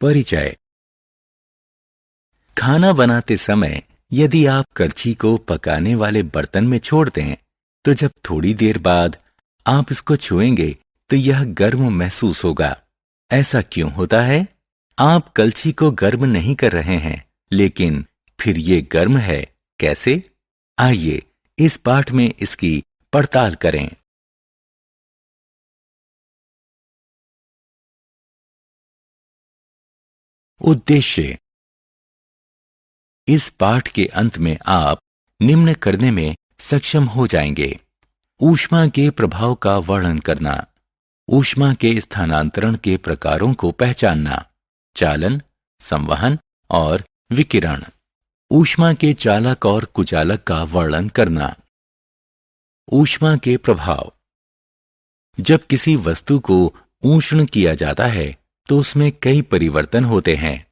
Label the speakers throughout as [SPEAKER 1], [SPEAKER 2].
[SPEAKER 1] परिचय। खाना बनाते समय यदि आप करछी को पकाने वाले बर्तन में छोड़ दें, तो जब थोड़ी देर बाद आप इसको छुएंगे तो यह गर्म महसूस होगा। ऐसा क्यों होता है? आप कलछी को गर्म नहीं कर रहे हैं, लेकिन फिर ये गर्म है कैसे? आइए इस पाठ में इसकी पड़ताल करें। उद्देश्य। इस पाठ के अंत में आप निम्न करने में सक्षम हो जाएंगे: ऊष्मा के प्रभाव का वर्णन करना, ऊष्मा के स्थानांतरण के प्रकारों को पहचानना, चालन, संवहन और विकिरण, ऊष्मा के चालक और कुचालक का वर्णन करना। ऊष्मा के प्रभाव। जब किसी वस्तु को ऊष्ण किया जाता है तो उसमें कई परिवर्तन होते हैं।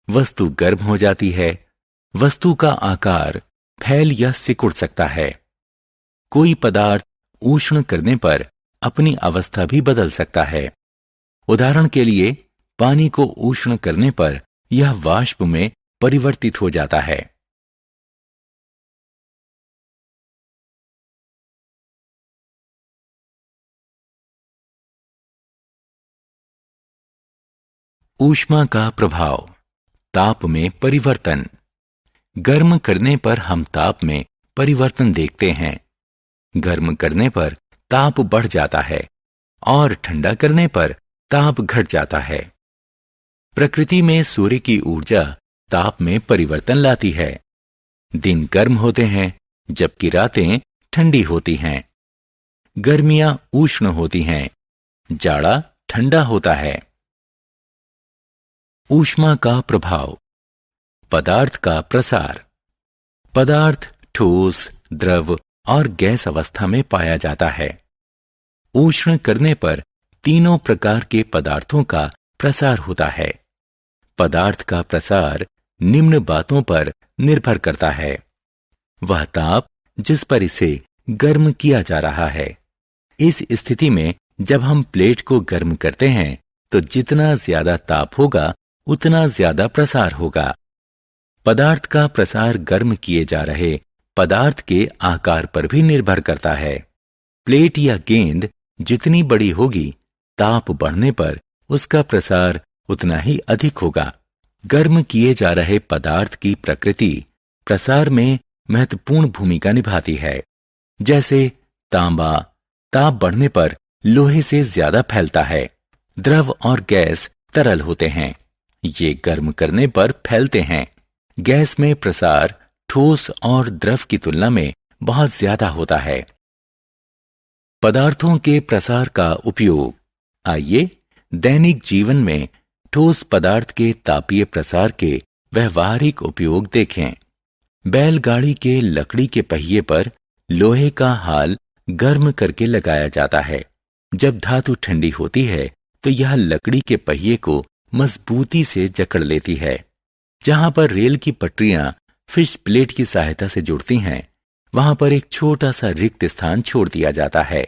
[SPEAKER 1] वस्तु गर्म हो जाती है, वस्तु का आकार फैल या सिकुड़ सकता है। कोई पदार्थ ऊष्ण करने पर अपनी अवस्था भी बदल सकता है। उदाहरण के लिए, पानी को ऊष्ण करने पर यह वाष्प में परिवर्तित हो जाता है। ऊष्मा का प्रभाव। ताप में परिवर्तन। गर्म करने पर हम ताप में परिवर्तन देखते हैं। गर्म करने पर ताप बढ़ जाता है और ठंडा करने पर ताप घट जाता है। प्रकृति में सूर्य की ऊर्जा ताप में परिवर्तन लाती है। दिन गर्म होते हैं जबकि रातें ठंडी होती हैं। गर्मियां उष्ण होती हैं, जाड़ा ठंडा होता है। ऊष्मा का प्रभाव। पदार्थ का प्रसार। पदार्थ ठोस, द्रव और गैस अवस्था में पाया जाता है। ऊष्ण करने पर तीनों प्रकार के पदार्थों का प्रसार होता है। पदार्थ का प्रसार निम्न बातों पर निर्भर करता है: वह ताप जिस पर इसे गर्म किया जा रहा है। इस स्थिति में जब हम प्लेट को गर्म करते हैं तो जितना ज्यादा ताप होगा उतना ज्यादा प्रसार होगा। पदार्थ का प्रसार गर्म किए जा रहे पदार्थ के आकार पर भी निर्भर करता है। प्लेट या गेंद जितनी बड़ी होगी, ताप बढ़ने पर उसका प्रसार उतना ही अधिक होगा। गर्म किए जा रहे पदार्थ की प्रकृति प्रसार में महत्वपूर्ण भूमिका निभाती है। जैसे तांबा ताप बढ़ने पर लोहे से ज्यादा फैलता है। द्रव और गैस तरल होते हैं, ये गर्म करने पर फैलते हैं। गैस में प्रसार ठोस और द्रव की तुलना में बहुत ज्यादा होता है। पदार्थों के प्रसार का उपयोग। आइए दैनिक जीवन में ठोस पदार्थ के तापीय प्रसार के व्यवहारिक उपयोग देखें। बैलगाड़ी के लकड़ी के पहिए पर लोहे का हाल गर्म करके लगाया जाता है। जब धातु ठंडी होती है तो यह लकड़ी के पहिए को मजबूती से जकड़ लेती है। जहां पर रेल की पटरियां फिश प्लेट की सहायता से जुड़ती हैं, वहां पर एक छोटा सा रिक्त स्थान छोड़ दिया जाता है।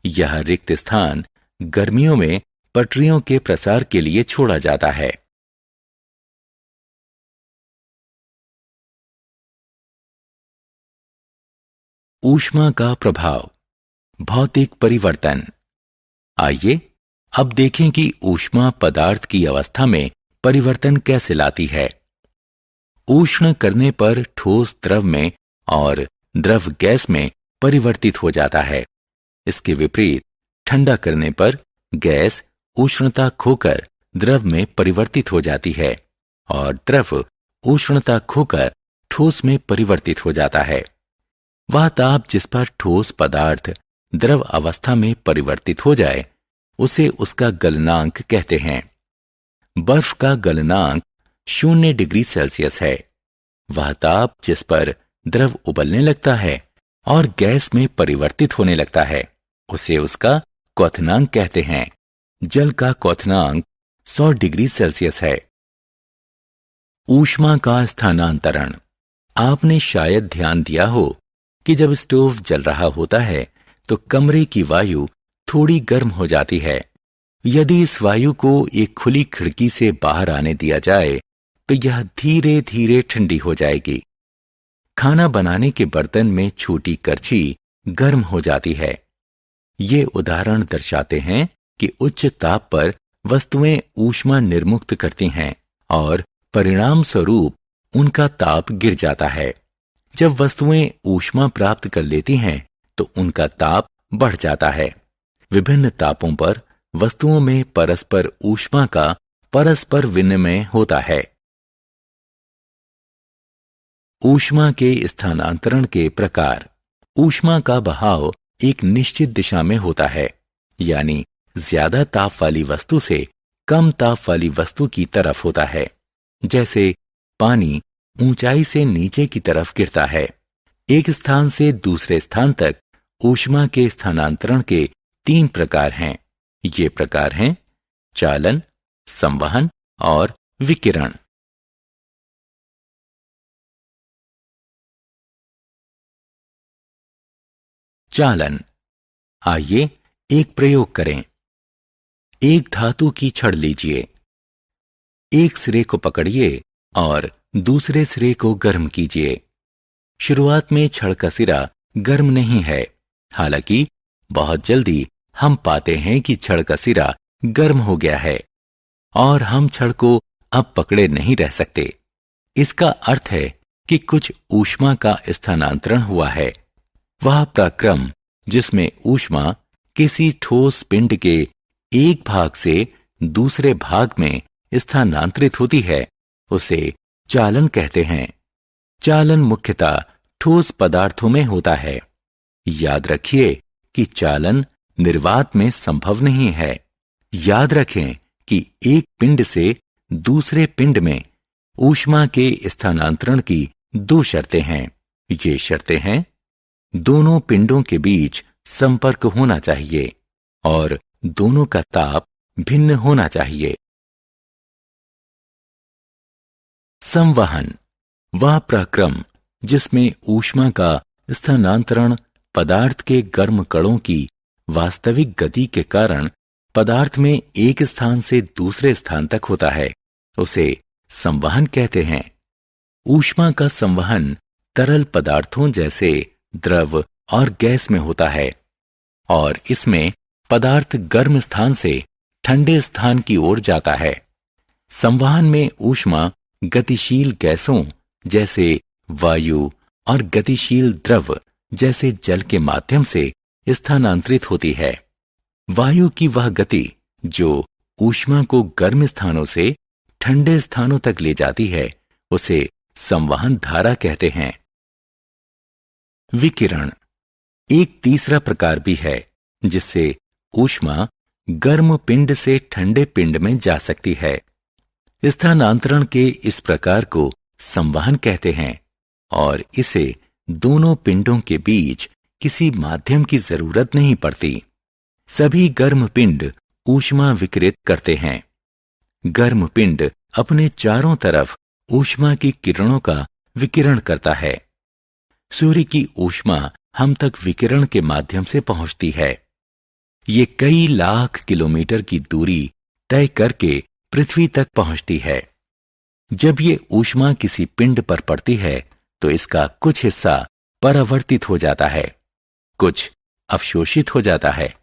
[SPEAKER 1] यह रिक्त स्थान गर्मियों में पटरियों के प्रसार के लिए छोड़ा जाता है। ऊष्मा का प्रभाव। भौतिक परिवर्तन। आइए अब देखें कि ऊष्मा पदार्थ की अवस्था में परिवर्तन कैसे लाती है। ऊष्ण करने पर ठोस द्रव में और द्रव गैस में परिवर्तित हो जाता है। इसके विपरीत ठंडा करने पर गैस उष्णता खोकर द्रव में परिवर्तित हो जाती है और द्रव उष्णता खोकर ठोस में परिवर्तित हो जाता है। वह ताप जिस पर ठोस पदार्थ द्रव अवस्था में परिवर्तित हो जाए उसे उसका गलनांक कहते हैं। बर्फ का गलनांक 0 डिग्री सेल्सियस है। वह ताप जिस पर द्रव उबलने लगता है और गैस में परिवर्तित होने लगता है उसे उसका क्वथनांक कहते हैं। जल का क्वथनांक 100 डिग्री सेल्सियस है। ऊष्मा का स्थानांतरण। आपने शायद ध्यान दिया हो कि जब स्टोव जल रहा होता है तो कमरे की वायु थोड़ी गर्म हो जाती है। यदि इस वायु को एक खुली खिड़की से बाहर आने दिया जाए तो यह धीरे धीरे ठंडी हो जाएगी। खाना बनाने के बर्तन में छोटी करछी गर्म हो जाती है। ये उदाहरण दर्शाते हैं कि उच्च ताप पर वस्तुएं ऊष्मा निर्मुक्त करती हैं और परिणाम स्वरूप उनका ताप गिर जाता है। जब वस्तुएं ऊष्मा प्राप्त कर लेती हैं तो उनका ताप बढ़ जाता है। विभिन्न तापों पर वस्तुओं में परस्पर ऊष्मा का परस्पर विनिमय होता है। ऊष्मा के स्थानांतरण के प्रकार। ऊष्मा का बहाव एक निश्चित दिशा में होता है, यानी ज्यादा ताप वाली वस्तु से कम ताप वाली वस्तु की तरफ होता है। जैसे पानी ऊंचाई से नीचे की तरफ गिरता है। एक स्थान से दूसरे स्थान तक ऊष्मा के स्थानांतरण के 3 प्रकार हैं। ये प्रकार हैं चालन, संवहन और विकिरण। चालन। आइए एक प्रयोग करें। एक धातु की छड़ लीजिए। एक सिरे को पकड़िए और दूसरे सिरे को गर्म कीजिए। शुरुआत में छड़ का सिरा गर्म नहीं है, हालांकि बहुत जल्दी हम पाते हैं कि छड़ का सिरा गर्म हो गया है और हम छड़ को अब पकड़े नहीं रह सकते। इसका अर्थ है कि कुछ ऊष्मा का स्थानांतरण हुआ है। वह प्रक्रम जिसमें ऊष्मा किसी ठोस पिंड के एक भाग से दूसरे भाग में स्थानांतरित होती है, उसे चालन कहते हैं। चालन मुख्यतः ठोस पदार्थों में होता है। याद रखिए कि चालन निर्वात में संभव नहीं है। याद रखें कि एक पिंड से दूसरे पिंड में ऊष्मा के स्थानांतरण की 2 शर्तें हैं। ये शर्तें हैं, दोनों पिंडों के बीच संपर्क होना चाहिए और दोनों का ताप भिन्न होना चाहिए। संवहन वह प्रक्रम जिसमें ऊष्मा का स्थानांतरण पदार्थ के गर्म कणों की वास्तविक गति के कारण पदार्थ में एक स्थान से दूसरे स्थान तक होता है, उसे संवहन कहते हैं। ऊष्मा का संवहन तरल पदार्थों जैसे द्रव और गैस में होता है और इसमें पदार्थ गर्म स्थान से ठंडे स्थान की ओर जाता है। संवहन में ऊष्मा गतिशील गैसों जैसे वायु और गतिशील द्रव जैसे जल के माध्यम से स्थानांतरित होती है। वायु की वह गति जो ऊष्मा को गर्म स्थानों से ठंडे स्थानों तक ले जाती है, उसे संवहन धारा कहते हैं। विकिरण एक तीसरा प्रकार भी है जिससे ऊष्मा गर्म पिंड से ठंडे पिंड में जा सकती है। स्थानांतरण के इस प्रकार को संवहन कहते हैं और इसे दोनों पिंडों के बीच किसी माध्यम की जरूरत नहीं पड़ती। सभी गर्म पिंड ऊष्मा विकिरित करते हैं। गर्म पिंड अपने चारों तरफ ऊष्मा की किरणों का विकिरण करता है। सूर्य की ऊष्मा हम तक विकिरण के माध्यम से पहुंचती है। ये कई लाख किलोमीटर की दूरी तय करके पृथ्वी तक पहुंचती है। जब ये ऊष्मा किसी पिंड पर पड़ती है तो इसका कुछ हिस्सा परावर्तित हो जाता है, कुछ अवशोषित हो जाता है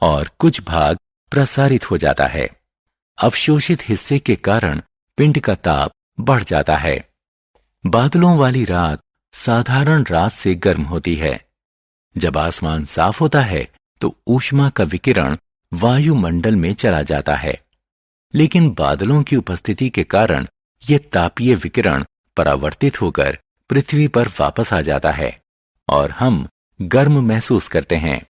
[SPEAKER 1] और कुछ भाग प्रसारित हो जाता है। अवशोषित हिस्से के कारण पिंड का ताप बढ़ जाता है। बादलों वाली रात साधारण रात से गर्म होती है। जब आसमान साफ होता है तो ऊष्मा का विकिरण वायुमंडल में चला जाता है, लेकिन बादलों की उपस्थिति के कारण यह तापीय विकिरण परावर्तित होकर पृथ्वी पर वापस आ जाता है और हम गर्म महसूस करते हैं।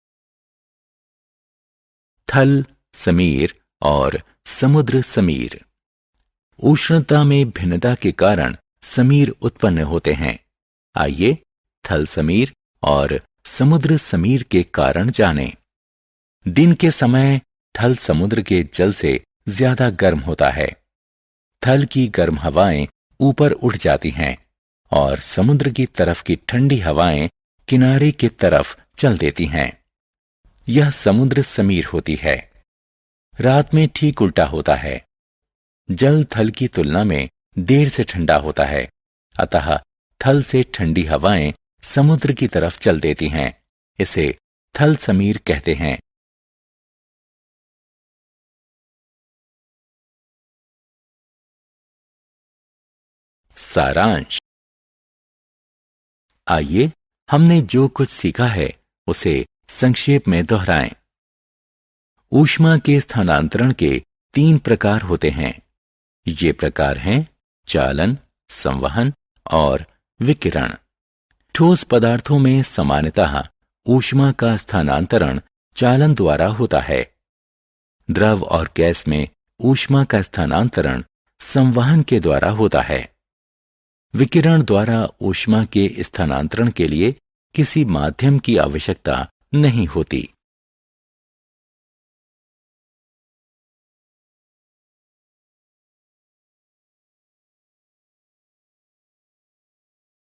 [SPEAKER 1] थल समीर और समुद्र समीर। उष्णता में भिन्नता के कारण समीर उत्पन्न होते हैं। आइए थल समीर और समुद्र समीर के कारण जानें। दिन के समय थल समुद्र के जल से ज्यादा गर्म होता है। थल की गर्म हवाएं ऊपर उठ जाती हैं और समुद्र की तरफ की ठंडी हवाएं किनारे की तरफ चल देती हैं। यह समुद्र समीर होती है। रात में ठीक उल्टा होता है। जल थल की तुलना में देर से ठंडा होता है, अतः थल से ठंडी हवाएं समुद्र की तरफ चल देती हैं। इसे थल समीर कहते हैं। सारांश। आइए हमने जो कुछ सीखा है उसे संक्षेप में दोहराएं। ऊष्मा के स्थानांतरण के 3 प्रकार होते हैं। ये प्रकार हैं चालन, संवहन और विकिरण। ठोस पदार्थों में सामान्यतः ऊष्मा का स्थानांतरण चालन द्वारा होता है। द्रव और गैस में ऊष्मा का स्थानांतरण संवहन के द्वारा होता है। विकिरण द्वारा ऊष्मा के स्थानांतरण के लिए किसी माध्यम की आवश्यकता नहीं होती।